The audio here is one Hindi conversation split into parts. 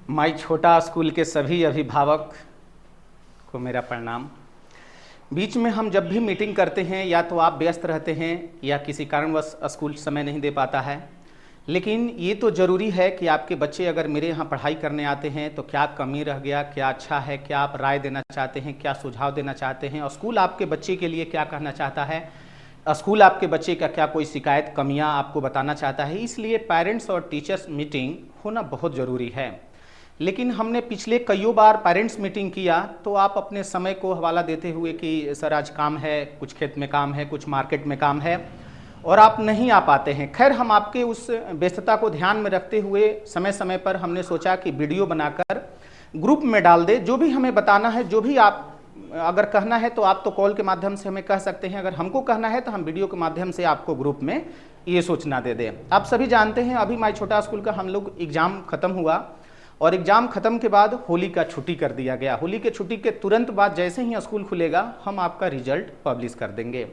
माई छोटा स्कूल के सभी अभिभावक को मेरा प्रणाम। बीच में हम जब भी मीटिंग करते हैं या तो आप व्यस्त रहते हैं या किसी कारणवश स्कूल समय नहीं दे पाता है, लेकिन ये तो ज़रूरी है कि आपके बच्चे अगर मेरे यहाँ पढ़ाई करने आते हैं तो क्या कमी रह गया, क्या अच्छा है, क्या आप राय देना चाहते हैं, क्या सुझाव देना चाहते हैं, और स्कूल आपके बच्चे के लिए क्या कहना चाहता है, स्कूल आपके बच्चे का क्या कोई शिकायत कमियां आपको बताना चाहता है। इसलिए पेरेंट्स और टीचर्स मीटिंग होना बहुत ज़रूरी है। लेकिन हमने पिछले कईयों बार पेरेंट्स मीटिंग किया तो आप अपने समय को हवाला देते हुए कि सर आज काम है, कुछ खेत में काम है, कुछ मार्केट में काम है, और आप नहीं आ पाते हैं। खैर, हम आपके उस व्यस्तता को ध्यान में रखते हुए समय समय पर हमने सोचा कि वीडियो बनाकर ग्रुप में डाल दे। जो भी हमें बताना है, जो भी आप अगर कहना है तो आप तो कॉल के माध्यम से हमें कह सकते हैं, अगर हमको कहना है तो हम वीडियो के माध्यम से आपको ग्रुप में ये सूचना दे दें। आप सभी जानते हैं अभी माई छोटा स्कूल का हम लोग एग्ज़ाम ख़त्म हुआ, और एग्ज़ाम ख़त्म के बाद होली का छुट्टी कर दिया गया। होली के छुट्टी के तुरंत बाद जैसे ही स्कूल खुलेगा हम आपका रिजल्ट पब्लिश कर देंगे।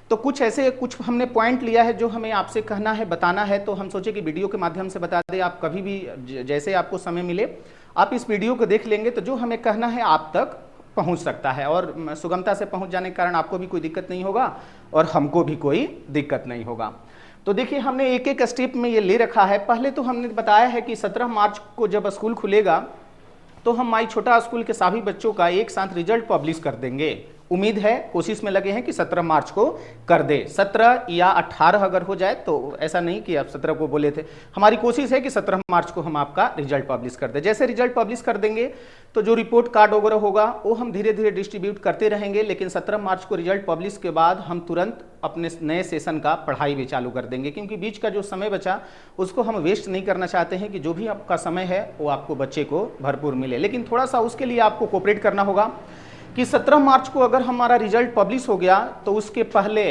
तो कुछ हमने पॉइंट लिया है जो हमें आपसे कहना है, बताना है, तो हम सोचे कि वीडियो के माध्यम से बता दें। आप कभी भी जैसे आपको समय मिले आप इस वीडियो को देख लेंगे तो जो हमें कहना है आप तक पहुंच सकता है, और सुगमता से पहुंच जाने के कारण आपको भी कोई दिक्कत नहीं होगा और हमको भी कोई दिक्कत नहीं होगा। तो देखिए, हमने एक एक स्टेप में ये ले रखा है। पहले तो हमने बताया है कि 17 मार्च को जब स्कूल खुलेगा तो हम माई छोटा स्कूल के सभी बच्चों का एक साथ रिजल्ट पब्लिश कर देंगे। उम्मीद है, कोशिश में लगे हैं कि 17 मार्च को कर दे। 17 या 18 अगर हो जाए तो, ऐसा नहीं कि आप 17 को बोले थे, हमारी कोशिश है कि 17 मार्च को हम आपका रिजल्ट पब्लिश कर दे। जैसे रिजल्ट पब्लिश कर देंगे तो जो रिपोर्ट कार्ड वगैरह होगा वो हम धीरे धीरे डिस्ट्रीब्यूट करते रहेंगे। लेकिन 17 मार्च को रिजल्ट पब्लिश के बाद हम तुरंत अपने नए सेशन का पढ़ाई भी चालू कर देंगे, क्योंकि बीच का जो समय बचा उसको हम वेस्ट नहीं करना चाहते हैं कि जो भी आपका समय है वो आपको बच्चे को भरपूर मिले। लेकिन थोड़ा सा उसके लिए आपको कोऑपरेट करना होगा कि 17 मार्च को अगर हमारा रिजल्ट पब्लिश हो गया तो उसके पहले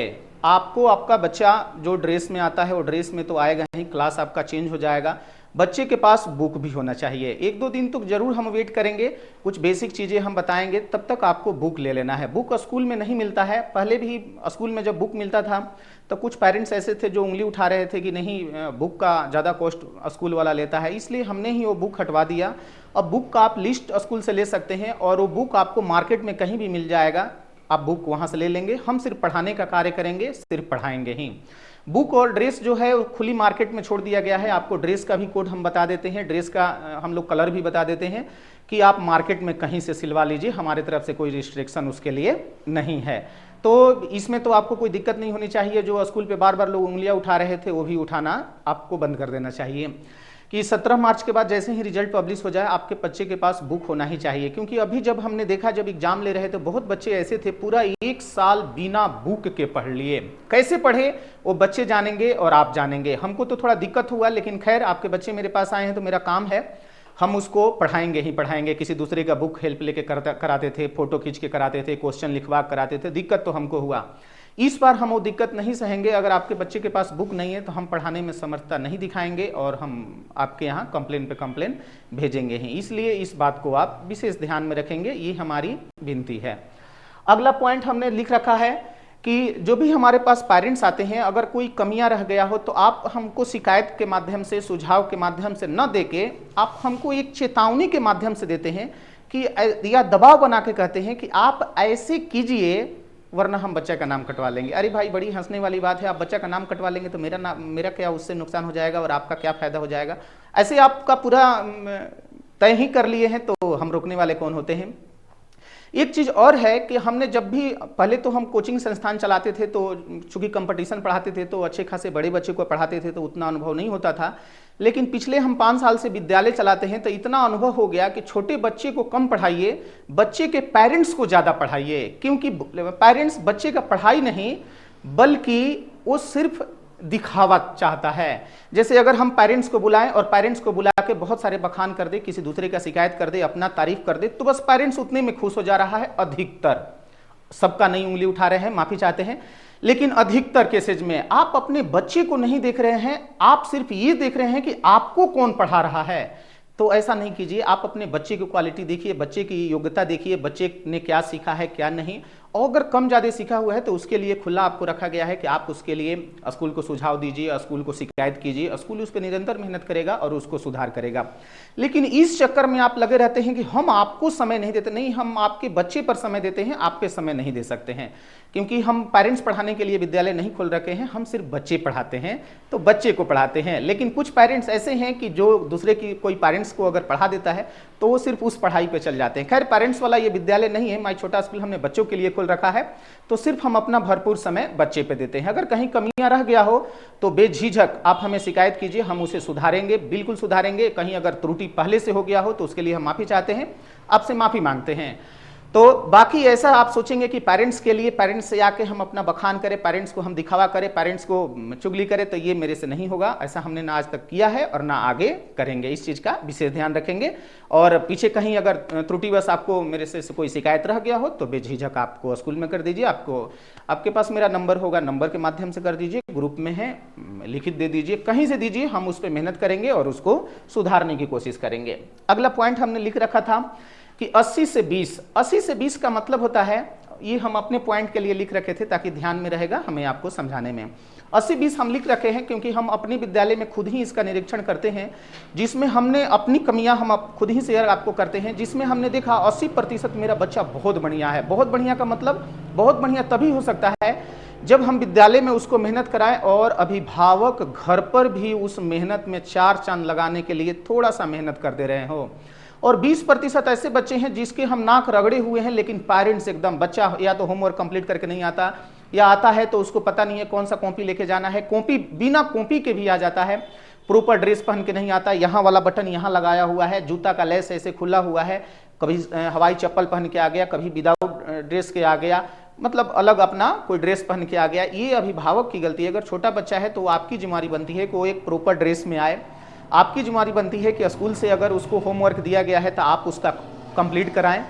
आपको आपका बच्चा जो ड्रेस में आता है वो ड्रेस में तो आएगा ही, क्लास आपका चेंज हो जाएगा। बच्चे के पास बुक भी होना चाहिए। 1-2 दिन तो जरूर हम वेट करेंगे, कुछ बेसिक चीज़ें हम बताएंगे, तब तक आपको बुक ले लेना है। बुक स्कूल में नहीं मिलता है। पहले भी स्कूल में जब बुक मिलता था तो कुछ पेरेंट्स ऐसे थे जो उंगली उठा रहे थे कि नहीं, बुक का ज़्यादा कॉस्ट स्कूल वाला लेता है, इसलिए हमने ही वो बुक हटवा दिया। अब बुक का आप लिस्ट स्कूल से ले सकते हैं और वो बुक आपको मार्केट में कहीं भी मिल जाएगा, आप बुक वहाँ से ले लेंगे। हम सिर्फ पढ़ाने का कार्य करेंगे, सिर्फ पढ़ाएंगे ही। बुक और ड्रेस जो है खुली मार्केट में छोड़ दिया गया है। आपको ड्रेस का भी कोड हम बता देते हैं, ड्रेस का हम लोग कलर भी बता देते हैं कि आप मार्केट में कहीं से सिलवा लीजिए, हमारे तरफ से कोई रिस्ट्रिक्शन उसके लिए नहीं है। तो इसमें तो आपको कोई दिक्कत नहीं होनी चाहिए। जो स्कूल पे बार बार लोग उंगलियां उठा रहे थे वो भी उठाना आपको बंद कर देना चाहिए कि 17 मार्च के बाद जैसे ही रिजल्ट पब्लिश हो जाए आपके बच्चे के पास बुक होना ही चाहिए। क्योंकि अभी जब हमने देखा, जब एग्जाम ले रहे थे, बहुत बच्चे ऐसे थे पूरा 1 साल बिना बुक के पढ़ लिए। कैसे पढ़े वो बच्चे जानेंगे और आप जानेंगे। हमको तो थोड़ा दिक्कत हुआ, लेकिन खैर आपके बच्चे मेरे पास आए हैं तो मेरा काम है, हम उसको पढ़ाएंगे ही पढ़ाएंगे। किसी दूसरे का बुक हेल्प लेके कराते थे, फोटो खींच के कराते थे, क्वेश्चन लिखवा कराते थे, दिक्कत तो हमको हुआ। इस बार हम वो दिक्कत नहीं सहेंगे। अगर आपके बच्चे के पास बुक नहीं है तो हम पढ़ाने में समर्थता नहीं दिखाएंगे और हम आपके यहाँ कंप्लेन पे कंप्लेन भेजेंगे ही। इसलिए इस बात को आप विशेष ध्यान में रखेंगे, ये हमारी विनती है। अगला पॉइंट हमने लिख रखा है कि जो भी हमारे पास पेरेंट्स आते हैं, अगर कोई कमियां रह गया हो तो आप हमको शिकायत के माध्यम से, सुझाव के माध्यम से न देके आप हमको एक चेतावनी के माध्यम से देते हैं कि, या दबाव बना के कहते हैं कि आप ऐसे कीजिए वरना हम बच्चा का नाम कटवा लेंगे। अरे भाई, बड़ी हंसने वाली बात है, आप बच्चा का नाम कटवा लेंगे तो मेरा क्या उससे नुकसान हो जाएगा और आपका क्या फायदा हो जाएगा? ऐसे आपका पूरा तय ही कर लिए हैं तो हम रोकने वाले कौन होते हैं। एक चीज़ और है कि हमने जब भी, पहले तो हम कोचिंग संस्थान चलाते थे तो चूंकि कंपटीशन पढ़ाते थे तो अच्छे खासे बड़े बच्चे को पढ़ाते थे तो उतना अनुभव नहीं होता था। लेकिन पिछले हम 5 साल से विद्यालय चलाते हैं तो इतना अनुभव हो गया कि छोटे बच्चे को कम पढ़ाइए, बच्चे के पेरेंट्स को ज़्यादा पढ़ाइए। क्योंकि पेरेंट्स बच्चे का पढ़ाई नहीं बल्कि वो सिर्फ दिखावा चाहता है। जैसे अगर हम पेरेंट्स को बुलाएं और पेरेंट्स को बुला के बहुत सारे बखान कर दे, किसी दूसरे का शिकायत कर दे, अपना तारीफ कर दे, तो बस पेरेंट्स उतने में खुश हो जा रहा है। अधिकतर, सबका नहीं उंगली उठा रहे हैं, माफी चाहते हैं, लेकिन अधिकतर केसेज में आप अपने बच्चे को नहीं देख रहे हैं, आप सिर्फ ये देख रहे हैं कि आपको कौन पढ़ा रहा है। तो ऐसा नहीं कीजिए। आप अपने बच्चे की क्वालिटी देखिए, बच्चे की योग्यता देखिए, बच्चे ने क्या सीखा है क्या नहीं, और अगर कम ज़्यादा सीखा हुआ है तो उसके लिए खुला आपको रखा गया है कि आप उसके लिए स्कूल को सुझाव दीजिए, स्कूल को शिकायत कीजिए, स्कूल उस पर निरंतर मेहनत करेगा और उसको सुधार करेगा। लेकिन इस चक्कर में आप लगे रहते हैं कि हम आपको समय नहीं देते, नहीं, हम आपके बच्चे पर समय देते हैं, आप पे समय नहीं दे सकते हैं, क्योंकि हम पेरेंट्स पढ़ाने के लिए विद्यालय नहीं खोल रखे हैं, हम सिर्फ बच्चे पढ़ाते हैं, तो बच्चे को पढ़ाते हैं। लेकिन कुछ पेरेंट्स ऐसे हैं कि जो दूसरे की कोई पेरेंट्स को अगर पढ़ा देता है तो वो सिर्फ उस पढ़ाई पे चल जाते हैं। खैर, पेरेंट्स वाला ये विद्यालय नहीं है, माई छोटा स्कूल हमने बच्चों के लिए खोल रखा है, तो सिर्फ हम अपना भरपूर समय बच्चे पे देते हैं। अगर कहीं कमियां रह गया हो तो बेझिझक आप हमें शिकायत कीजिए, हम उसे सुधारेंगे, बिल्कुल सुधारेंगे। कहीं अगर त्रुटि पहले से हो गया हो तो उसके लिए हम माफ़ी चाहते हैं, आपसे माफ़ी मांगते हैं। तो बाकी ऐसा आप सोचेंगे कि पेरेंट्स के लिए पेरेंट्स से आके हम अपना बखान करें, पेरेंट्स को हम दिखावा करें, पेरेंट्स को चुगली करें, तो ये मेरे से नहीं होगा। ऐसा हमने ना आज तक किया है और ना आगे करेंगे। इस चीज़ का विशेष ध्यान रखेंगे। और पीछे कहीं अगर त्रुटिवश आपको मेरे से कोई शिकायत रह गया हो तो बेझिझक आपको स्कूल में कर दीजिए। आपके पास मेरा नंबर होगा, नंबर के माध्यम से कर दीजिए, ग्रुप में है, लिखित दे दीजिए, कहीं से दीजिए, हम उस पर मेहनत करेंगे और उसको सुधारने की कोशिश करेंगे। अगला पॉइंट हमने लिख रखा था कि 80 से 20, 80 से 20 का मतलब होता है, ये हम अपने पॉइंट के लिए लिख रखे थे ताकि ध्यान में रहेगा हमें आपको समझाने में। 80-20 हम लिख रखे हैं क्योंकि हम अपने विद्यालय में खुद ही इसका निरीक्षण करते हैं, जिसमें हमने अपनी कमियां हम खुद ही शेयर आपको करते हैं, जिसमें हमने देखा 80% मेरा बच्चा बहुत बढ़िया है। बहुत बढ़िया का मतलब बहुत बढ़िया तभी हो सकता है जब हम विद्यालय में उसको मेहनत कराएं और अभिभावक घर पर भी उस मेहनत में चार चांद लगाने के लिए थोड़ा सा मेहनत कर दे रहे हो। और 20% ऐसे बच्चे हैं जिसके हम नाक रगड़े हुए हैं, लेकिन पेरेंट्स एकदम, बच्चा या तो होमवर्क कंप्लीट करके नहीं आता, या आता है तो उसको पता नहीं है कौन सा कॉपी लेके जाना है, कॉपी बिना कॉपी के भी आ जाता है, प्रॉपर ड्रेस पहन के नहीं आता, यहाँ वाला बटन यहाँ लगाया हुआ है, जूता का लेस ऐसे खुला हुआ है, कभी हवाई चप्पल पहन के आ गया, कभी विदाउट ड्रेस के आ गया, मतलब अलग अपना कोई ड्रेस पहन के आ गया। ये अभिभावक की गलती है। अगर छोटा बच्चा है तो आपकी जिम्मेदारी बनती है कि वो एक प्रॉपर ड्रेस में आए, आपकी जिम्मेदारी बनती है कि स्कूल से अगर उसको होमवर्क दिया गया है तो आप उसका कंप्लीट कराएं।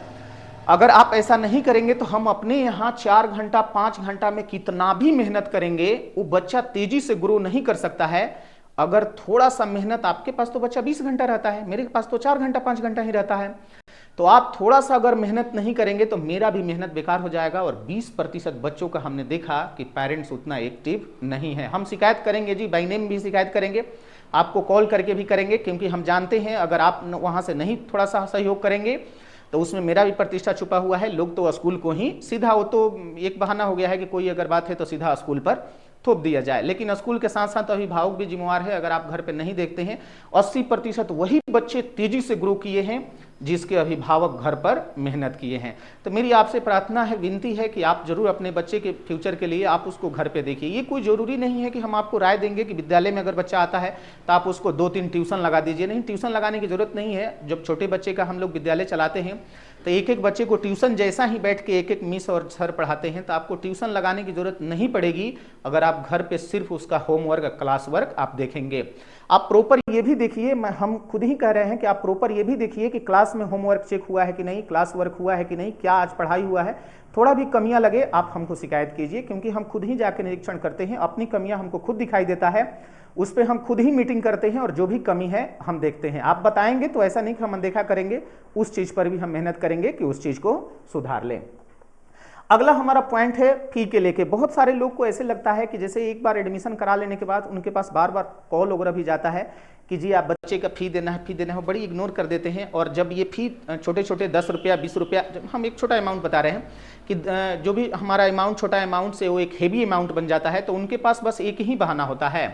अगर आप ऐसा नहीं करेंगे तो हम अपने यहाँ 4 घंटा 5 घंटा में कितना भी मेहनत करेंगे, वो बच्चा तेजी से ग्रो नहीं कर सकता है। अगर थोड़ा सा मेहनत, आपके पास तो बच्चा 20 घंटा रहता है, मेरे पास तो 4 घंटा 5 घंटा ही रहता है, तो आप थोड़ा सा अगर मेहनत नहीं करेंगे तो मेरा भी मेहनत बेकार हो जाएगा। और 20% बच्चों का हमने देखा कि पेरेंट्स उतना एक्टिव नहीं है। हम शिकायत करेंगे जी, बाई नेम भी शिकायत करेंगे, आपको कॉल करके भी करेंगे, क्योंकि हम जानते हैं अगर आप वहाँ से नहीं थोड़ा सा सहयोग करेंगे तो उसमें मेरा भी प्रतिष्ठा छुपा हुआ है। लोग तो स्कूल को ही सीधा, वो तो एक बहाना हो गया है कि कोई अगर बात है तो सीधा स्कूल पर थोप दिया जाए, लेकिन स्कूल के साथ साथ अभिभावक भी जिम्मेवार है। अगर आप घर पे नहीं देखते हैं, 80% वही बच्चे तेजी से ग्रो किए हैं जिसके अभिभावक घर पर मेहनत किए हैं। तो मेरी आपसे प्रार्थना है, विनती है कि आप जरूर अपने बच्चे के फ्यूचर के लिए आप उसको घर पे देखिए। ये कोई जरूरी नहीं है कि हम आपको राय देंगे कि विद्यालय में अगर बच्चा आता है तो आप उसको 2-3 ट्यूशन लगा दीजिए। नहीं, ट्यूशन लगाने की जरूरत नहीं है। जब छोटे बच्चे का हम लोग विद्यालय चलाते हैं तो एक एक बच्चे को ट्यूशन जैसा ही बैठ के एक एक मिस और सर पढ़ाते हैं, तो आपको ट्यूशन लगाने की जरूरत नहीं पड़ेगी अगर आप घर पे सिर्फ उसका होमवर्क, क्लास वर्क आप देखेंगे। आप प्रॉपर ये भी देखिए, हम खुद ही कह रहे हैं कि आप प्रॉपर ये भी देखिए कि क्लास में होमवर्क चेक हुआ है कि नहीं, क्लास वर्क हुआ है कि नहीं, क्या आज पढ़ाई हुआ है। थोड़ा भी कमियां लगे आप हमको शिकायत कीजिए, क्योंकि हम खुद ही जाके निरीक्षण करते हैं, अपनी कमियां हमको खुद दिखाई देता है, उस पर हम खुद ही मीटिंग करते हैं और जो भी कमी है हम देखते हैं। आप बताएंगे तो ऐसा नहीं कि हम अनदेखा करेंगे, उस चीज़ पर भी हम मेहनत करेंगे कि उस चीज़ को सुधार लें। अगला हमारा पॉइंट है फी के लेके। बहुत सारे लोग को ऐसे लगता है कि जैसे एक बार एडमिशन करा लेने के बाद उनके पास बार बार कॉल वगैरह भी जाता है कि जी आप बच्चे का फी देना है, बड़ी इग्नोर कर देते हैं। और जब ये फी छोटे छोटे 10 रुपया 20 रुपया, जब हम एक छोटा अमाउंट बता रहे हैं कि जो भी हमारा अमाउंट छोटा अमाउंट से वो एक हेवी अमाउंट बन जाता है, तो उनके पास बस एक ही बहाना होता है।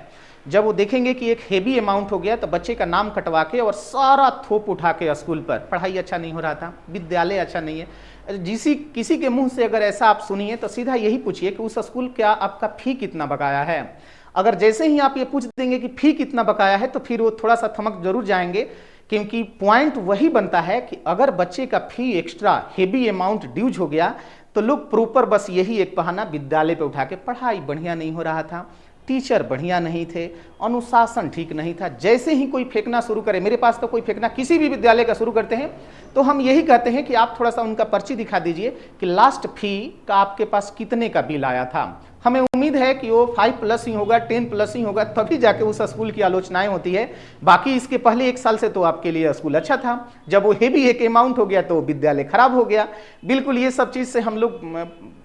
जब वो देखेंगे कि एक हेवी अमाउंट हो गया तो बच्चे का नाम कटवा के और सारा थोप उठा के स्कूल पर, पढ़ाई अच्छा नहीं हो रहा था, विद्यालय अच्छा नहीं है, किसी के मुंह से अगर ऐसा आप सुनिए तो सीधा यही पूछिए कि उस स्कूल क्या आपका फी कितना बकाया है। अगर जैसे ही आप ये पूछ देंगे कि फी कितना बकाया है तो फिर वो थोड़ा सा थमक जरूर जाएंगे, क्योंकि पॉइंट वही बनता है कि अगर बच्चे का फी एक्स्ट्रा हेवी अमाउंट ड्यूज हो गया तो लोग प्रॉपर बस यही एक बहाना विद्यालय पे उठा के, पढ़ाई बढ़िया नहीं हो रहा था, टीचर बढ़िया नहीं थे, अनुशासन ठीक नहीं था। जैसे ही कोई फेंकना शुरू करे, मेरे पास तो कोई फेंकना किसी भी विद्यालय का शुरू करते हैं तो हम यही कहते हैं कि आप थोड़ा सा उनका पर्ची दिखा दीजिए कि लास्ट फी का आपके पास कितने का बिल आया था। हमें उम्मीद है कि वो 5+ ही होगा, 10+ ही होगा, तभी जाके उस स्कूल की आलोचनाएं होती है। बाकी इसके पहले 1 साल से तो आपके लिए स्कूल अच्छा था, जब वो हेवी एक अमाउंट हो गया तो विद्यालय खराब हो गया। बिल्कुल ये सब चीज़ से हम लोग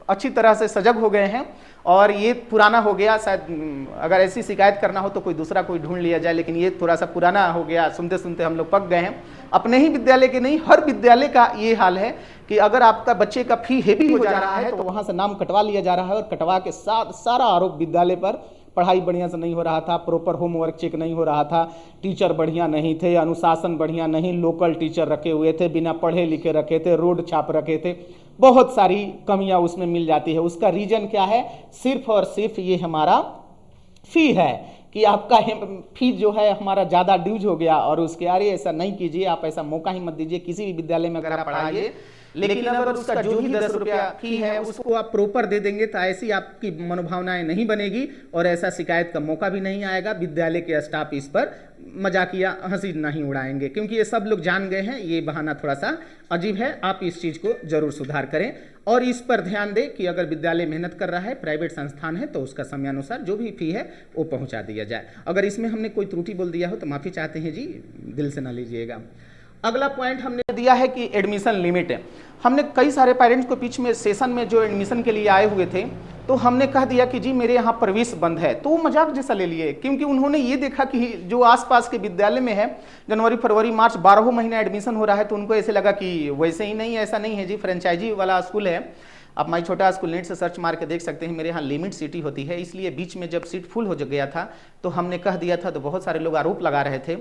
अच्छी तरह से सजग हो गए हैं और ये पुराना हो गया। शायद अगर ऐसी शिकायत करना हो तो कोई दूसरा कोई ढूंढ लिया जाए, लेकिन ये थोड़ा सा पुराना हो गया, सुनते सुनते हम लोग पक गए हैं। अपने ही विद्यालय के नहीं, हर विद्यालय का ये हाल है कि अगर आपका बच्चे का फी हेवी हो जा रहा है तो वहाँ से नाम कटवा लिया जा रहा है और कटवा के साथ सारा आरोप विद्यालय पर। पढ़ाई बढ़िया से नहीं हो रहा था, प्रॉपर होमवर्क चेक नहीं हो रहा था, टीचर बढ़िया नहीं थे, अनुशासन बढ़िया नहीं, लोकल टीचर रखे हुए थे, बिना पढ़े लिखे रखे थे, रोड छाप रखे थे, बहुत सारी कमियां उसमें मिल जाती है। उसका रीजन क्या है? सिर्फ और सिर्फ ये हमारा फी है कि आपका फी जो है हमारा ज़्यादा ड्यूज हो गया। और उसके अरे ऐसा नहीं कीजिए, आप ऐसा मौका ही मत दीजिए किसी भी विद्यालय में अगर आप पढ़ाइए, लेकिन अगर उसका जो ही 10 रुपया फी है उसको आप प्रॉपर दे देंगे तो ऐसी आपकी मनोभावनाएं नहीं बनेगी और ऐसा शिकायत का मौका भी नहीं आएगा। विद्यालय के स्टाफ इस पर मजाकिया हंसी नहीं उड़ाएंगे, क्योंकि ये सब लोग जान गए हैं ये बहाना थोड़ा सा अजीब है। आप इस चीज़ को जरूर सुधार करें और इस पर ध्यान दें कि अगर विद्यालय मेहनत कर रहा है, प्राइवेट संस्थान है, तो उसका समयानुसार जो भी फी है वो पहुंचा दिया जाए। अगर इसमें हमने कोई त्रुटि बोल दिया हो तो माफ़ी चाहते हैं जी, दिल से ना लीजिएगा। अगला पॉइंट हमने दिया है कि एडमिशन लिमिट है। हमने कई सारे पेरेंट्स को बीच में सेशन में जो एडमिशन के लिए आए हुए थे तो हमने कह दिया कि जी मेरे यहाँ प्रवेश बंद है, तो वो मजाक जैसा ले लिए, क्योंकि उन्होंने ये देखा कि जो आसपास के विद्यालय में है जनवरी फरवरी मार्च 12 महीना एडमिशन हो रहा है, तो उनको ऐसे लगा कि वैसे ही नहीं, ऐसा नहीं है जी, फ्रेंचाइजी वाला स्कूल है। आप माई छोटा स्कूल नेट से सर्च मार के देख सकते हैं, मेरे यहाँ लिमिट सीटी होती है, इसलिए बीच में जब सीट फुल हो गया था तो हमने कह दिया था, तो बहुत सारे लोग आरोप लगा रहे थे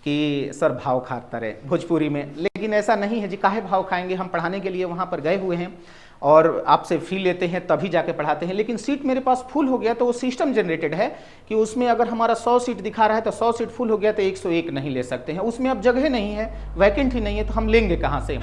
कि सर भाव खाता रहे भोजपुरी में, लेकिन ऐसा नहीं है जी, काहे भाव खाएंगे, हम पढ़ाने के लिए वहाँ पर गए हुए हैं और आपसे फी लेते हैं तभी जाके पढ़ाते हैं। लेकिन सीट मेरे पास फुल हो गया तो वो सिस्टम जनरेटेड है कि उसमें अगर हमारा 100 सीट दिखा रहा है तो 100 सीट फुल हो गया तो 101 नहीं ले सकते हैं, उसमें अब जगह नहीं है, वैकेंट ही नहीं है, तो हम लेंगे कहाँ से?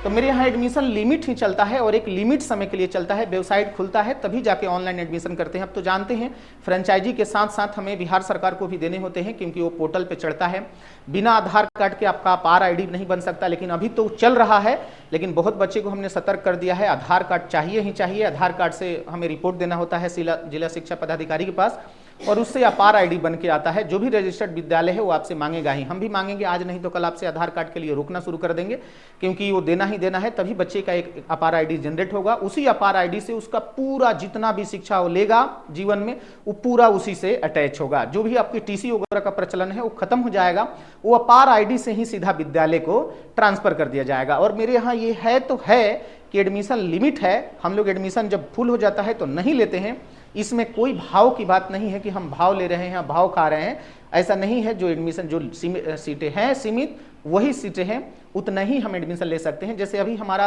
तो मेरे यहाँ एडमिशन लिमिट ही चलता है और एक लिमिट समय के लिए चलता है, वेबसाइट खुलता है तभी जाके ऑनलाइन एडमिशन करते हैं। अब तो जानते हैं फ्रेंचाइजी के साथ साथ हमें बिहार सरकार को भी देने होते हैं, क्योंकि वो पोर्टल पे चढ़ता है। बिना आधार कार्ड के आपका अपार आईडी नहीं बन सकता, लेकिन अभी तो चल रहा है, लेकिन बहुत बच्चे को हमने सतर्क कर दिया है, आधार कार्ड चाहिए ही चाहिए। आधार कार्ड से हमें रिपोर्ट देना होता है जिला शिक्षा पदाधिकारी के पास और उससे अपार आईडी बन के आता है। जो भी रजिस्टर्ड विद्यालय है वो आपसे मांगेगा ही, हम भी मांगेंगे, आज नहीं तो कल आपसे आधार कार्ड के लिए रोकना शुरू कर देंगे, क्योंकि वो देना ही देना है, तभी बच्चे का एक अपार आईडी जनरेट होगा। उसी अपार आईडी से उसका पूरा जितना भी शिक्षा वो लेगा जीवन में वो पूरा उसी से अटैच होगा। जो भी आपकी टीसी वगैरह का प्रचलन है वो खत्म हो जाएगा, वो अपार आईडी से ही सीधा विद्यालय को ट्रांसफर कर दिया जाएगा। और मेरे यहाँ ये है तो है कि एडमिशन लिमिट है, हम लोग एडमिशन जब फुल हो जाता है तो नहीं लेते हैं। इसमें कोई भाव की बात नहीं है कि हम भाव ले रहे हैं, भाव खा रहे हैं, ऐसा नहीं है। जो एडमिशन जो सीटें हैं सीमित वही सीटें हैं, उतना ही हम एडमिशन ले सकते हैं। जैसे अभी हमारा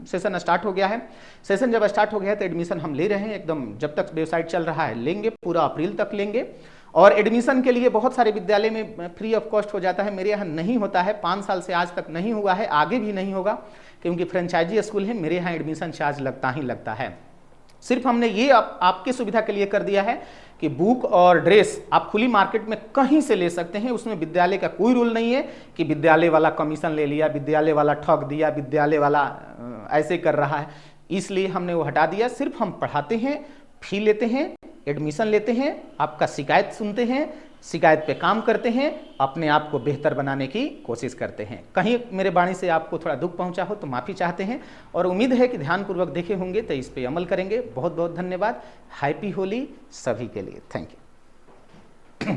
सेशन स्टार्ट हो गया है, सेशन जब स्टार्ट हो गया है तो एडमिशन हम ले रहे हैं एकदम, जब तक वेबसाइट चल रहा है लेंगे, पूरा अप्रैल तक लेंगे। और एडमिशन के लिए बहुत सारे विद्यालय में फ्री ऑफ कॉस्ट हो जाता है, मेरे यहाँ नहीं होता है, 5 साल से आज तक नहीं हुआ है, आगे भी नहीं होगा, क्योंकि फ्रेंचाइजी स्कूल है, मेरे यहाँ एडमिशन चार्ज लगता ही लगता है। सिर्फ हमने ये आपकी सुविधा के लिए कर दिया है कि बुक और ड्रेस आप खुली मार्केट में कहीं से ले सकते हैं, उसमें विद्यालय का कोई रूल नहीं है कि विद्यालय वाला कमीशन ले लिया, विद्यालय वाला ठग दिया, विद्यालय वाला ऐसे कर रहा है, इसलिए हमने वो हटा दिया। सिर्फ हम पढ़ाते हैं, फी लेते हैं, एडमिशन लेते हैं, आपका शिकायत सुनते हैं, शिकायत पे काम करते हैं, अपने आप को बेहतर बनाने की कोशिश करते हैं। कहीं मेरे वाणी से आपको थोड़ा दुख पहुंचा हो तो माफ़ी चाहते हैं और उम्मीद है कि ध्यानपूर्वक देखे होंगे तो इस पे अमल करेंगे। बहुत बहुत धन्यवाद। हैप्पी होली सभी के लिए। Thank you.